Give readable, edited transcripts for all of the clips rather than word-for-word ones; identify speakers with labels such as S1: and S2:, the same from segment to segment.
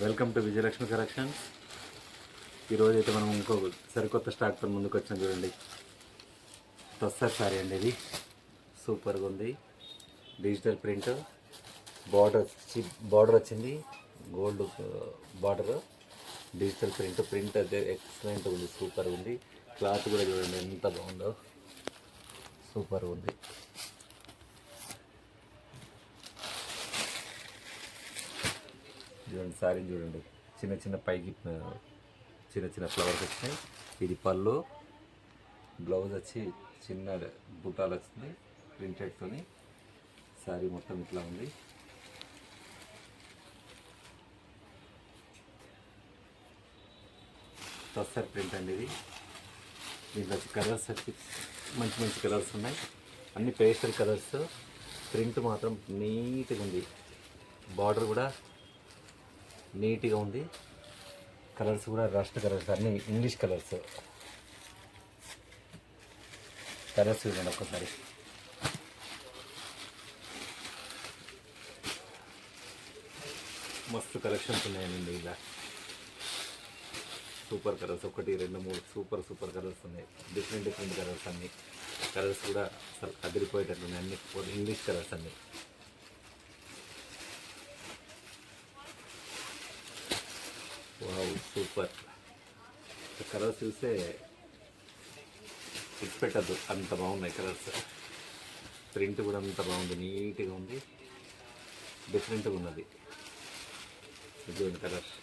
S1: Welcome to Vijayalakshmi collections. ఈరోజు అయితే మనం ఇంకో సరికొత్త స్టాక్తో ముందుకు వచ్చాం. చూడండి, టస్సర్ సారీ అండి. ఇది సూపర్గా ఉంది. డిజిటల్ ప్రింట్, బార్డర్ వచ్చింది, గోల్డ్ బార్డర్, డిజిటల్ ప్రింట్ అయితే ఎక్సలెంట్ ఉంది, సూపర్ ఉంది. క్లాత్ కూడా చూడండి ఎంత బాగుందో, సూపర్ ఉంది. చూడండి సారీ, చూడండి చిన్న చిన్న పైకి చిన్న చిన్న ఫ్లవర్స్ వచ్చినాయి. ఇది పళ్ళు, బ్లౌజ్ వచ్చి చిన్న బుట్టాలు వచ్చింది ప్రింటెడ్తో. సారీ మొత్తం ఇట్లా ఉంది. టస్సర్ ప్రింట్ అండి ఇది. దీంట్లో వచ్చి కలర్స్ వచ్చి మంచి మంచి కలర్స్ ఉన్నాయి, అన్ని పేస్టల్ కలర్స్. ప్రింట్ మాత్రం నీట్గా ఉంది, బార్డర్ కూడా నీట్గా ఉంది. కలర్స్ కూడా రస్ట్ కలర్స్, అన్నీ ఇంగ్లీష్ కలర్స్. చూడండి ఒక్కసారి. మస్తు కలెక్షన్స్ ఉన్నాయండి ఇలా. సూపర్ కలర్స్, 1 2 3 సూపర్ కలర్స్ ఉన్నాయి. డిఫరెంట్ కలర్స్, అన్ని కలర్స్ కూడా అసలు అదిరిపోయేటట్లున్నాయి. అన్ని ఇంగ్లీష్ కలర్స్ అన్నీ. Wow, super. కలర్స్ చూస్తే పిక్స్ పెట్టద్దు, అంత బాగున్నాయి కలర్స్. ప్రింట్ కూడా అంత బాగుంది, నీట్గా ఉంది, డిఫరెంట్గా ఉన్నది. ఇటువంటి కలర్స్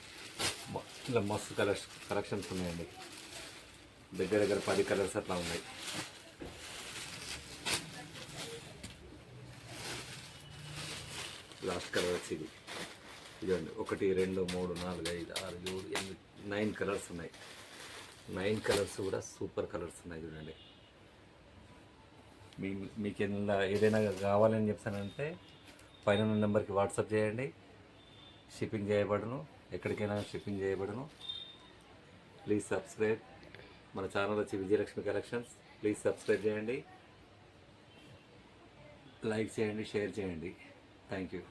S1: ఇలా మస్తు కలెక్షన్స్ ఉన్నాయండి. దగ్గర 10 కలర్స్ అట్లా ఉన్నాయి. లాస్ట్ కలర్ వచ్చి ఇది. ఇదండి 1 2 3 4 5 6 7 8 9 కలర్స్ ఉన్నాయి. 9 కలర్స్ కూడా సూపర్ కలర్స్ ఉన్నాయి. చూడండి, మీకు ఏదైనా కావాలని చెప్తానంటే పైన ఉన్న నెంబర్కి వాట్సాప్ చేయండి. షిప్పింగ్ చేయబడును, ఎక్కడికైనా షిప్పింగ్ చేయబడును. Please subscribe. మన ఛానల్ వచ్చి విజయలక్ష్మి కలెక్షన్స్. ప్లీజ్ సబ్స్క్రైబ్ చేయండి, లైక్ చేయండి, షేర్ చేయండి. Thank you.